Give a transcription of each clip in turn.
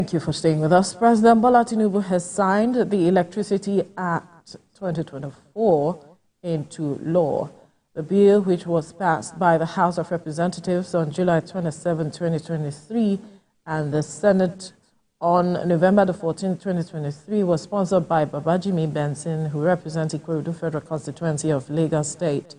Thank you for staying with us. President Bola Tinubu has signed the Electricity Act 2024 into law. The bill, which was passed by the House of Representatives on July 27, 2023, and the Senate on November the 14th, 2023, was sponsored by Babajimi Benson, who represents Ikorodu Federal Constituency of Lagos State.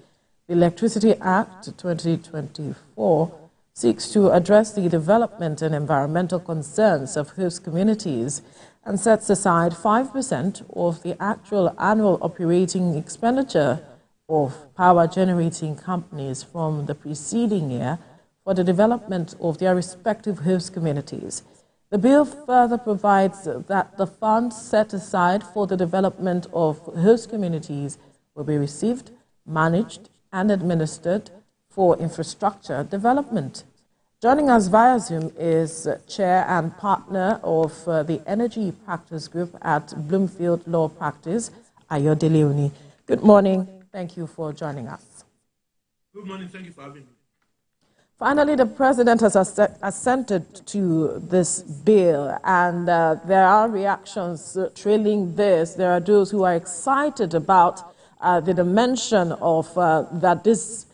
The Electricity Act 2024 seeks to address the development and environmental concerns of host communities and sets aside 5% of the actual annual operating expenditure of power generating companies from the preceding year for the development of their respective host communities. The bill further provides that the funds set aside for the development of host communities will be received, managed, and administered for infrastructure development. Joining us via Zoom is Chair and Partner of the Energy Practice Group at Bloomfield Law Practice, Ayodele Oni. Good morning. Thank you for joining us. Good morning. Thank you for having me. Finally, the President has assented to this bill, and there are reactions trailing this. There are those who are excited about the dimension of that this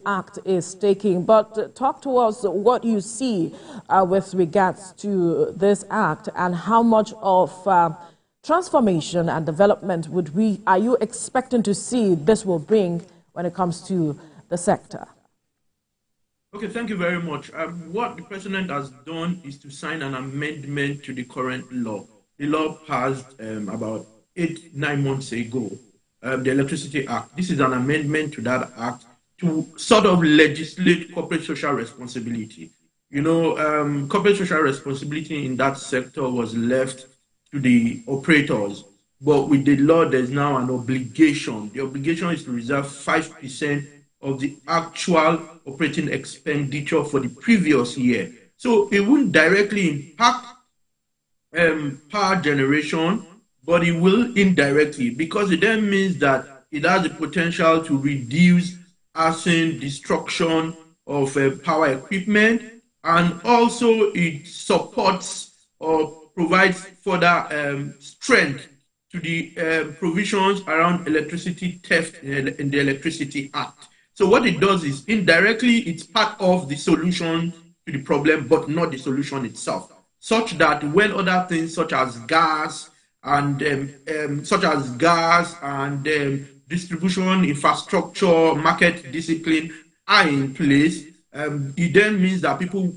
act is taking. But talk to us what you see with regards to this act and how much of transformation and development are you expecting to see this will bring when it comes to the sector? Okay, thank you very much. What the President has done is to sign an amendment to the current law. The law passed about 8-9 months ago, the Electricity Act. This is an amendment to that act to sort of legislate corporate social responsibility. Corporate social responsibility in that sector was left to the operators. But with the law, there's now an obligation. The obligation is to reserve 5% of the actual operating expenditure for the previous year. So it won't directly impact power generation, but it will indirectly, because it then means that it has the potential to reduce arson, destruction of power equipment, and also it supports or provides further strength to the provisions around electricity theft in the Electricity Act. So what it does is indirectly it's part of the solution to the problem, but not the solution itself, such that when other things such as gas and distribution infrastructure, market discipline are in place, it then means that people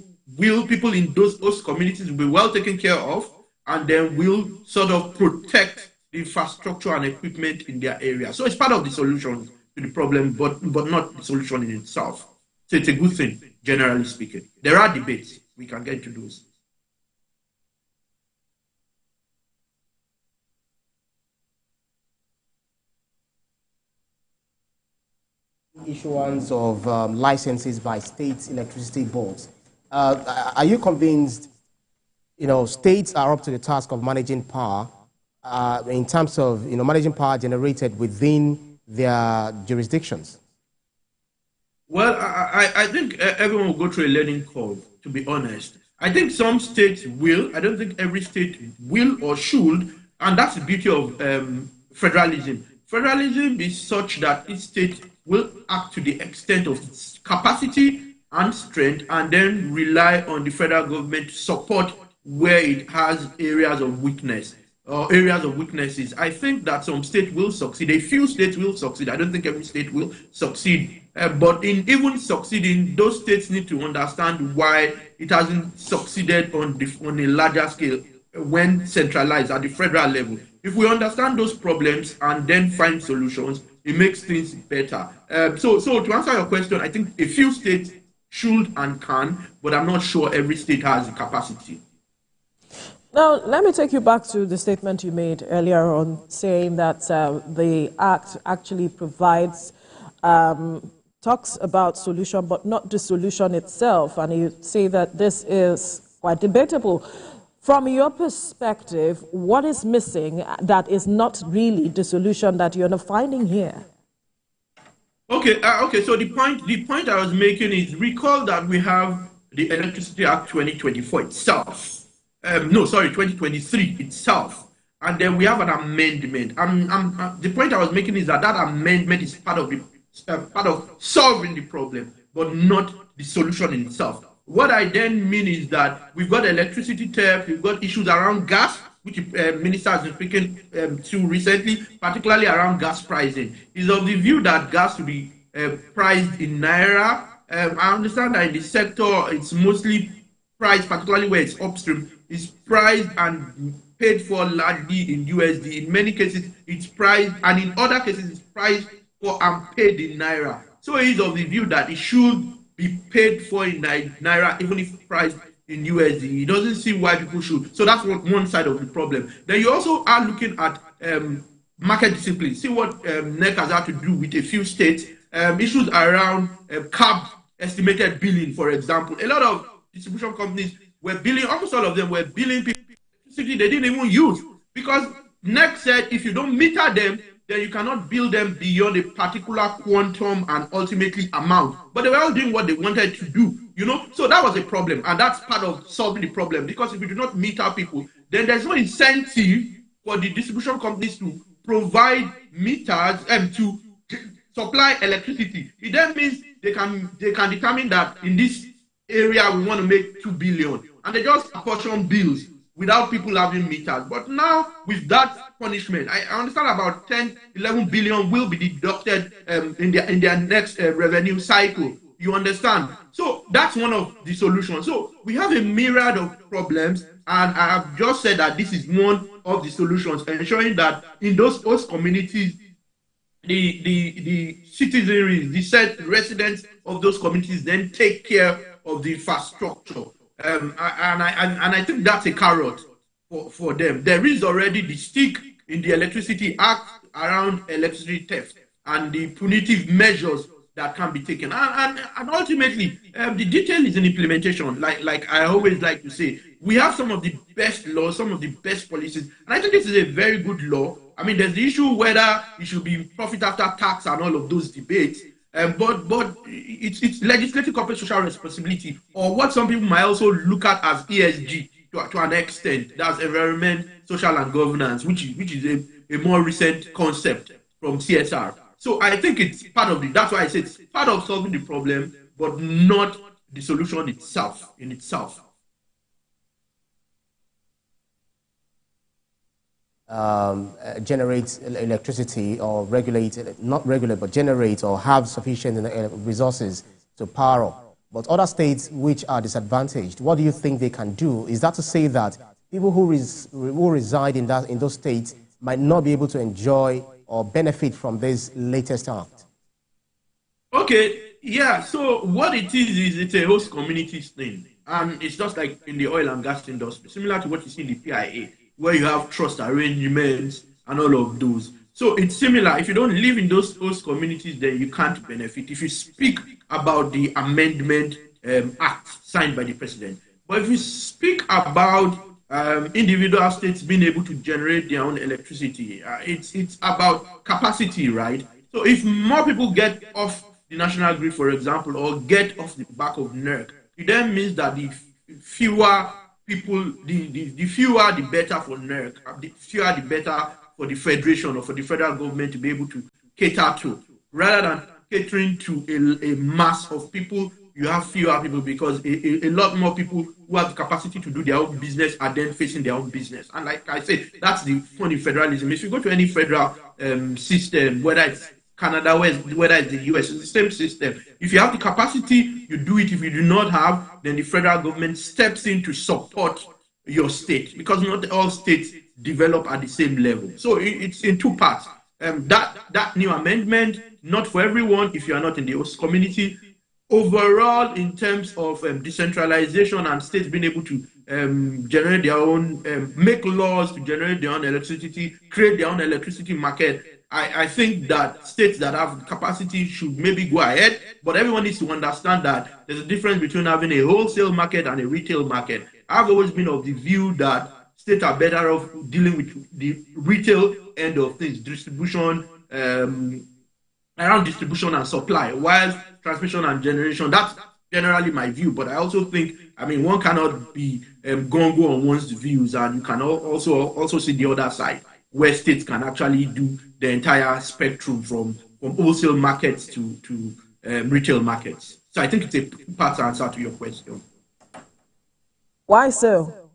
in those host communities will be well taken care of, and then will sort of protect the infrastructure and equipment in their area. So it's part of the solution to the problem, but not the solution in itself. So it's a good thing, generally speaking. There are debates. We can get into those. Issuance of licenses by state electricity boards. Are you convinced, states are up to the task of managing power in terms of, managing power generated within their jurisdictions? Well, I think everyone will go through a learning curve, to be honest. I think some states will. I don't think every state will or should, and that's the beauty of federalism. Federalism is such that each state will act to the extent of its capacity and strength, and then rely on the federal government to support where it has areas of weakness or areas of weaknesses. I think that some states will succeed. A few states will succeed. I don't think every state will succeed. But in even succeeding, those states need to understand why it hasn't succeeded on a larger scale when centralized at the federal level. If we understand those problems and then find solutions, it makes things better. So to answer your question, I think a few states should and can, but I'm not sure every state has the capacity. Now, let me take you back to the statement you made earlier on, saying that the Act actually provides, talks about solution, but not the solution itself. And you say that this is quite debatable. From your perspective, what is missing that is not really the solution that you're not finding here? Okay. So the point I was making is, recall that we have the Electricity Act 2024 itself. no, sorry, 2023 itself. And then we have an amendment. The point I was making is that that amendment is part of solving the problem, but not the solution in itself. What I then mean is that we've got electricity theft, we've got issues around gas, which the minister has been speaking to recently, particularly around gas pricing. Is of the view that gas should be priced in naira. I understand that in the sector, it's mostly priced, particularly where it's upstream, is priced and paid for largely in USD. In many cases, it's priced, and in other cases, it's priced for and paid in naira. So it is of the view that it should be paid for in naira, even if priced in USD. He doesn't see why people should. So that's one side of the problem. Then you also are looking at market discipline. See what NEC has had to do with a few states. Issues around cap estimated billing, for example. A lot of distribution companies were billing, almost all of them were billing people electricity they didn't even use, because NEC said if you don't meter them, then you cannot bill them beyond a particular quantum and ultimately amount. But they were all doing what they wanted to do, you know. So that was a problem, and that's part of solving the problem, because if you do not meter people, then there's no incentive for the distribution companies to provide meters and to supply electricity. It then means they can determine that in this area we want to make 2 billion, and they just apportion bills without people having meters. But now with that punishment, I understand about 10-11 billion will be deducted in their next revenue cycle. You understand? So that's one of the solutions. So we have a myriad of problems, and I have just said that this is one of the solutions, ensuring that in those host communities, the citizenry, the set residents of those communities then take care of the infrastructure. And I think that's a carrot for them. There is already the stick in the Electricity Act around electricity theft and the punitive measures that can be taken. And ultimately, the detail is in implementation. Like I always like to say, we have some of the best laws, some of the best policies, and I think this is a very good law. I mean, there's the issue whether it should be profit after tax and all of those debates. But it's legislative corporate social responsibility, or what some people might also look at as ESG to an extent. That's environment, social, and governance, which is a more recent concept from CSR. So I think it's part of it. That's why I say it's part of solving the problem, but not the solution itself in itself. Generate electricity or regulate, not regulate, but generate or have sufficient resources to power up. But other states which are disadvantaged, what do you think they can do? Is that to say that people who reside in those states might not be able to enjoy or benefit from this latest act? Okay, yeah. So what it is it's a host communities thing. And it's just like in the oil and gas industry, similar to what you see in the PIA, where you have trust arrangements and all of those. So it's similar. If you don't live in those host communities, then you can't benefit. If you speak about the amendment act signed by the president, but if you speak about individual states being able to generate their own electricity, it's about capacity, right? So if more people get off the national grid, for example, or get off the back of NERC, it then means that the fewer people, the fewer the better for NERC, the fewer the better for the federation or for the federal government to be able to cater to, rather than catering to a mass of people. You have fewer people because a lot more people who have the capacity to do their own business are then facing their own business. And like I said, that's the funny federalism. If you go to any federal system, whether it's Canada, whether it's the US, it's the same system. If you have the capacity, you do it. If you do not have, then the federal government steps in to support your state, because not all states develop at the same level. So it's in two parts. That new amendment, not for everyone if you are not in the host community. Overall, in terms of decentralization and states being able to generate their own, make laws to generate their own electricity, create their own electricity market, I think that states that have capacity should maybe go ahead, but everyone needs to understand that there's a difference between having a wholesale market and a retail market. I've always been of the view that states are better off dealing with the retail end of things, distribution, around distribution and supply, while transmission and generation, that's generally my view. But I also think I mean, one cannot be gongo on one's views, and you can also see the other side, where states can actually do the entire spectrum from wholesale markets to retail markets. So I think it's a part answer to your question. Why so?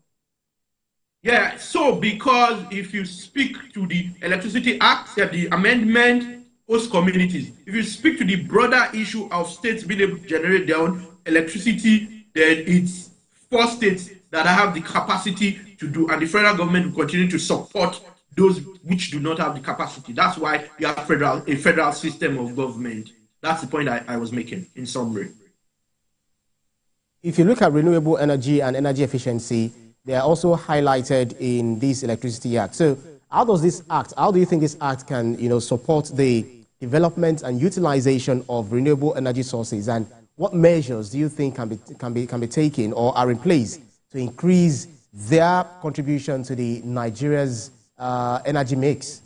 Yeah, so because if you speak to the Electricity Act, the amendment, host communities, if you speak to the broader issue of states being able to generate their own electricity, then it's 4 states that have the capacity to do, and the federal government will continue to support those which do not have the capacity. That's why you have a federal system of government. That's the point I was making in summary. If you look at renewable energy and energy efficiency, they are also highlighted in this Electricity Act. So how do you think this act can support the development and utilization of renewable energy sources, and what measures do you think can be taken or are in place to increase their contribution to the Nigeria's energy mix?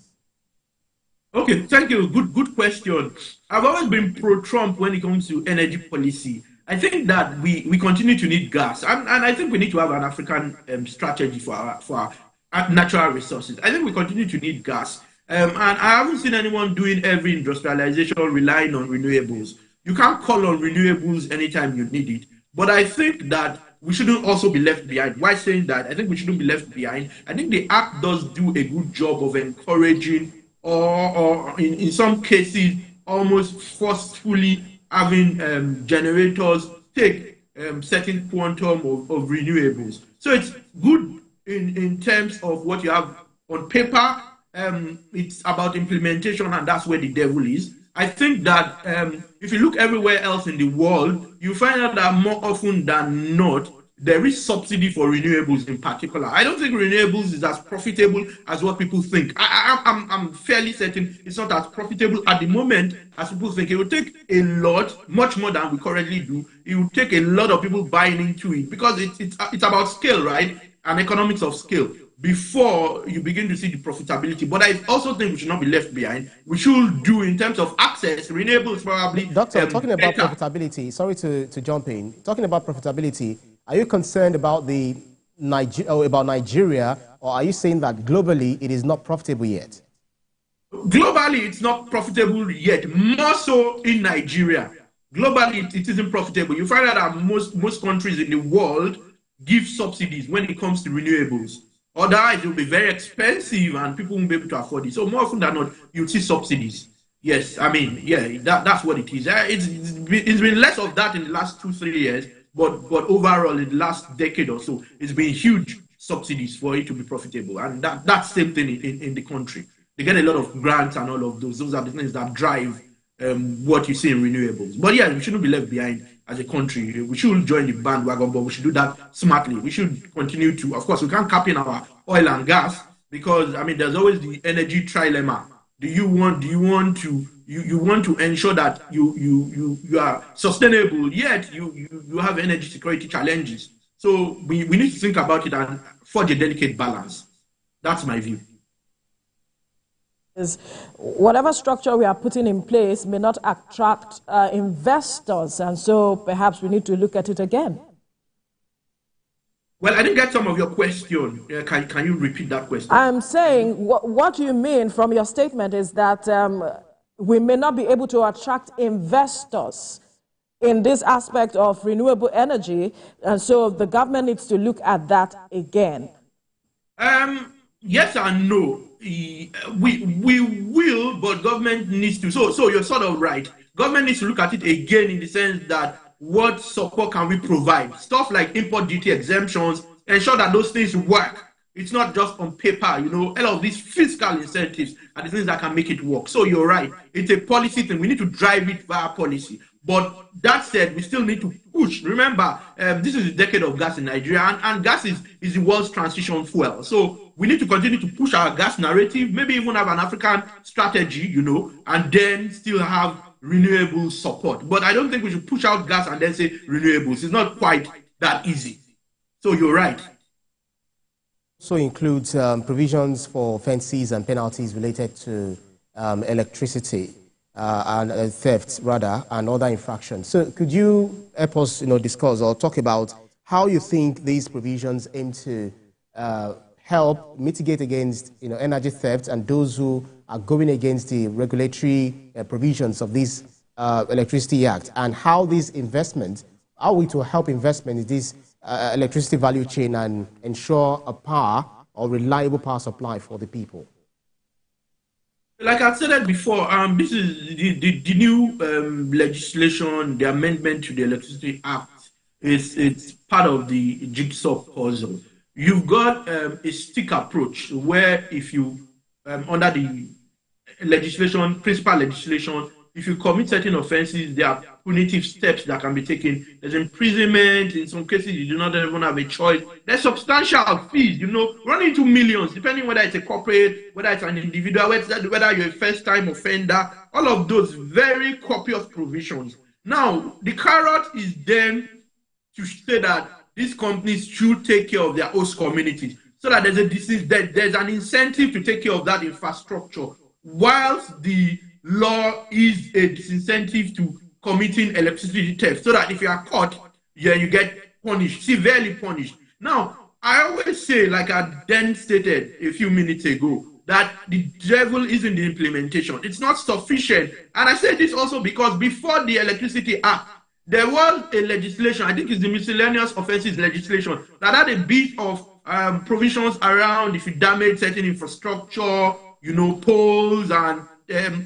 Okay, thank you. Good question. I've always been pro-Trump when it comes to energy policy. I think that we continue to need gas, and I think we need to have an African strategy for our natural resources. I think we continue to need gas, and I haven't seen anyone doing every industrialization relying on renewables. You can't call on renewables anytime you need it, but I think that we shouldn't also be left behind. Why saying that? I think we shouldn't be left behind. I think the Act does do a good job of encouraging, or in some cases, almost forcefully having generators take certain quantum of renewables. So it's good in terms of what you have on paper. It's about implementation, and that's where the devil is. I think that if you look everywhere else in the world, you find out that more often than not, there is subsidy for renewables in particular. I don't think renewables is as profitable as what people think. I'm fairly certain it's not as profitable at the moment as people think. It will take a lot, much more than we currently do. It will take a lot of people buying into it, because it's about scale, right? And economics of scale before you begin to see the profitability. But I also think we should not be left behind. We should do, in terms of access, renewables probably. Doctor, talking about profitability, sorry to jump in. Talking about profitability, are you concerned about Nigeria, or are you saying that globally it is not profitable yet? Globally, it's not profitable yet, more so in Nigeria. Globally, it isn't profitable. You find out that most countries in the world give subsidies when it comes to renewables. Otherwise, it will be very expensive and people won't be able to afford it. So more often than not, you'll see subsidies. Yes, I mean, yeah, that's what it is. It's been less of that in the last 2-3 years, but overall, in the last decade or so, it's been huge subsidies for it to be profitable. And that's the same thing in the country. They get a lot of grants and all of those. Those are the things that drive what you see in renewables. But yeah, we shouldn't be left behind as a country. We should join the bandwagon, but we should do that smartly. We should continue to, of course, we can't cap in our oil and gas, because I mean, there's always the energy trilemma. Do you want to ensure that you are sustainable, yet you have energy security challenges. So we need to think about it and forge a delicate balance. That's my view. Is whatever structure we are putting in place may not attract investors, and so perhaps we need to look at it again. Well, I didn't get some of your question. Can you repeat that question? I'm saying what you mean from your statement is that we may not be able to attract investors in this aspect of renewable energy, and so the government needs to look at that again. Yes and no. We will, but government needs to. So you're sort of right. Government needs to look at it again, in the sense that what support can we provide? Stuff like import duty exemptions, ensure that those things work. It's not just on paper, all of these fiscal incentives are the things that can make it work. So you're right. It's a policy thing. We need to drive it via policy. But that said, we still need to push. Remember, this is the decade of gas in Nigeria, and gas is the world's transition fuel. So we need to continue to push our gas narrative, maybe even have an African strategy, and then still have renewable support. But I don't think we should push out gas and then say renewables. It's not quite that easy. So you're right. Also includes provisions for offences and penalties related to electricity and thefts, rather, and other infractions. So could you help us, discuss or talk about how you think these provisions aim to help mitigate against energy theft and those who are going against the regulatory provisions of this Electricity Act, and how these investments are we to help investment in this electricity value chain and ensure a power or reliable power supply for the people. Like I said before, this is the new legislation, the amendment to the Electricity Act. It's part of the jigsaw puzzle. You've got a stick approach where if you, under the legislation, principal legislation, if you commit certain offenses, there are punitive steps that can be taken. There's imprisonment. In some cases, you do not even have a choice. There's substantial fees, running into millions, depending whether it's a corporate, whether it's an individual, whether you're a first-time offender. All of those very copious provisions. Now, the carrot is then to say that these companies should take care of their host communities, so that there's an incentive to take care of that infrastructure, whilst the law is a disincentive to committing electricity theft, so that if you are caught, you get punished, severely punished. Now, I always say, like I then stated a few minutes ago, that the devil is in the implementation. It's not sufficient. And I say this also because before the Electricity Act, there was a legislation, I think it's the miscellaneous offenses legislation, that had a bit of provisions around if you damage certain infrastructure, poles and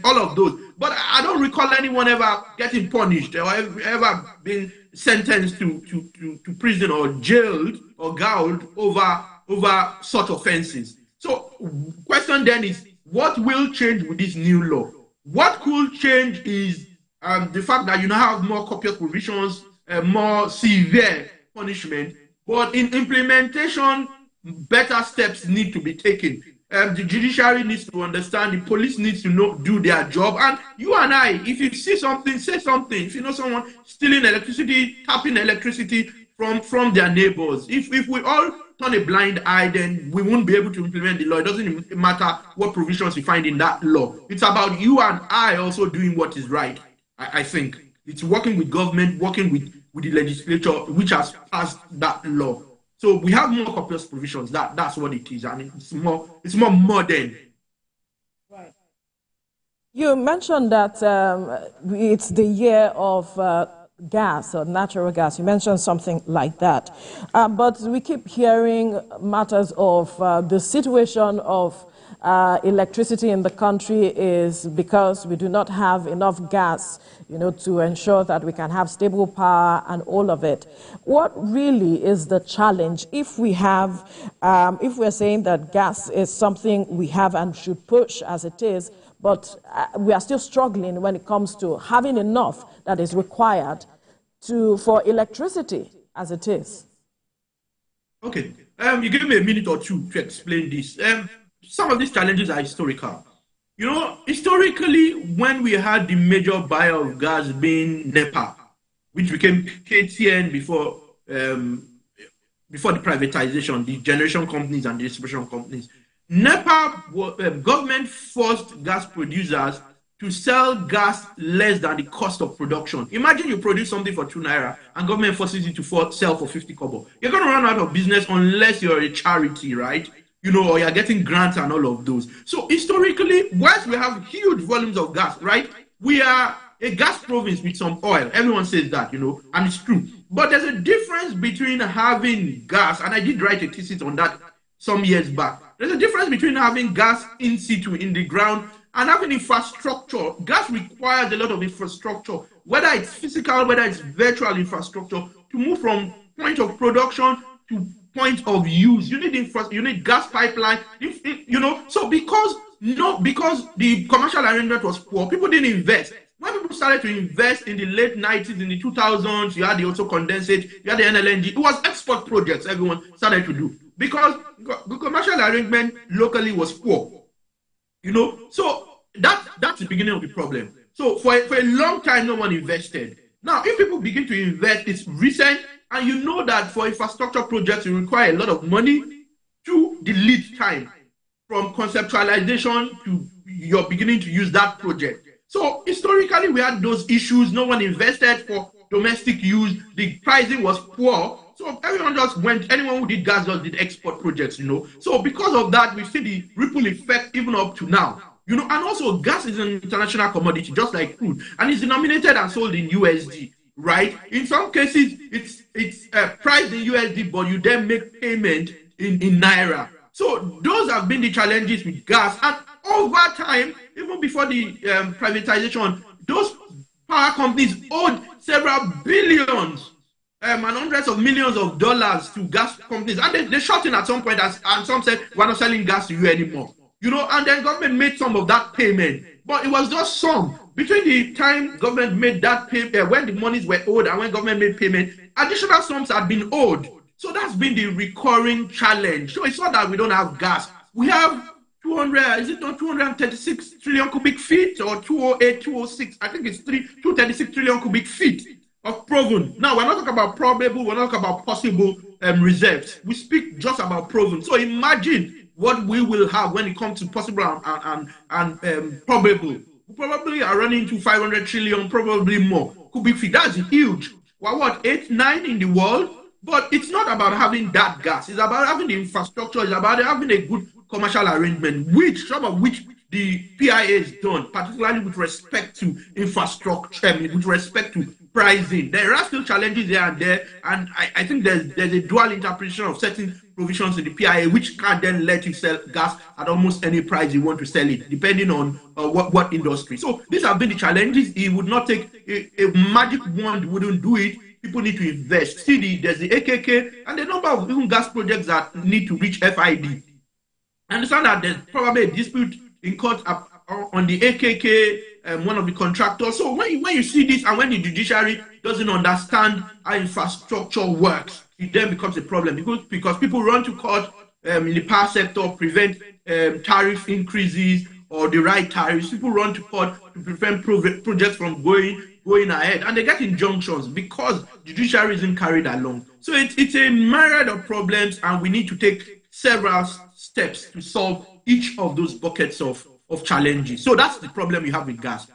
all of those. But I don't recall anyone ever getting punished or ever being sentenced to prison or jailed or gaoled over such offenses. So question then is, what will change with this new law? What could change is the fact that you now have more copious provisions, more severe punishment, but in implementation, better steps need to be taken. The judiciary needs to understand, the police needs to do their job, and you and I, if you see something, say something. If you know someone stealing electricity, tapping electricity from their neighbors, if we all turn a blind eye, then we won't be able to implement the law. It doesn't matter what provisions you find in that law. It's about you and I also doing what is right. I think it's working with government, working with the legislature, which has passed that law. So we have more copious provisions. That's what it is, and it's more modern. Right. You mentioned that it's the year of gas or natural gas. You mentioned something like that, but we keep hearing matters of the situation of electricity in the country is because we do not have enough gas, to ensure that we can have stable power and all of it. What really is the challenge if we have, if we're saying that gas is something we have and should push as it is, but we are still struggling when it comes to having enough that is required for electricity as it is? Okay, you give me a minute or two to explain this. Some of these challenges are historical. Historically, when we had the major buyer of gas being NEPA, which became KTN before the privatization, the generation companies and the distribution companies, NEPA, government forced gas producers to sell gas less than the cost of production. Imagine you produce something for 2 naira and government forces you to sell for 50 kobo. You're going to run out of business unless you're a charity, right? Or you're getting grants and all of those. So historically, whilst we have huge volumes of gas, right? We are a gas province with some oil. Everyone says that, and it's true. But there's a difference between having gas, and I did write a thesis on that some years back. There's a difference between having gas in situ, in the ground, and having infrastructure. Gas requires a lot of infrastructure, whether it's physical, whether it's virtual infrastructure, to move from point of production to point of use. You need gas pipeline, So because the commercial arrangement was poor, people didn't invest. When people started to invest in the late 90s, in the 2000s, you had the auto condensate, you had the NLNG. It was export projects everyone started to do because the commercial arrangement locally was poor. So that's the beginning of the problem. So for a long time, no one invested. Now, if people begin to invest, it's recent. And you know that for infrastructure projects, you require a lot of money to the lead time from conceptualization to you're beginning to use that project. So historically, we had those issues. No one invested for domestic use. The pricing was poor. So everyone just went, anyone who did gas just did export projects, So because of that, we see the ripple effect even up to now. And also gas is an international commodity, just like crude, and it's denominated and sold in USD, right? In some cases, it's priced in USD, but you then make payment in Naira. So those have been the challenges with gas, and over time, even before the privatization, those power companies owed several billions and hundreds of millions of dollars to gas companies, and they shut in at some point, and some said, we're not selling gas to you anymore. And then government made some of that payment, but it was just some. Between the time government made that payment, when the monies were owed and when government made payment, additional sums had been owed. So that's been the recurring challenge. So it's not that we don't have gas. We have 236 trillion cubic feet or 208, 206? I think it's 236 trillion cubic feet of proven. Now, we're not talking about probable, we're not talking about possible reserves. We speak just about proven. So imagine what we will have when it comes to possible and probable. We probably are running into 500 trillion, probably more cubic feet. That's huge. We're what, 8, 9 in the world? But it's not about having that gas. It's about having the infrastructure. It's about having a good commercial arrangement, some of which the PIA has done, particularly with respect to infrastructure, with respect to pricing. There are still challenges here and there, and I think there's a dual interpretation of certain provisions in the PIA, which can then let you sell gas at almost any price you want to sell it, depending on what industry. So these have been the challenges. It would not take a magic wand, wouldn't do it. People need to invest. See, there's the AKK and the number of even gas projects that need to reach FID. I understand that there's probably a dispute in court on the AKK, one of the contractors. So when you see this, and when the judiciary doesn't understand how infrastructure works, it then becomes a problem because people run to court in the power sector, prevent tariff increases or the right tariffs. People run to court to prevent projects from going ahead, and they get injunctions because judiciary isn't carried along. So it's a myriad of problems, and we need to take several steps to solve each of those buckets of challenges. So that's the problem you have with gas: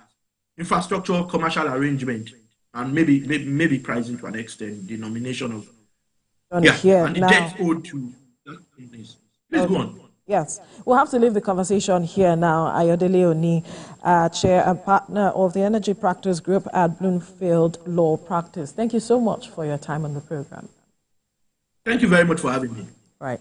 infrastructure, commercial arrangement, and maybe pricing to an extent, denomination of and the debt owed to companies. Please go on. Yes, we'll have to leave the conversation here now. Ayodele Oni, Chair and Partner of the Energy Practice Group at Bloomfield Law Practice. Thank you so much for your time on the program. Thank you very much for having me. Right.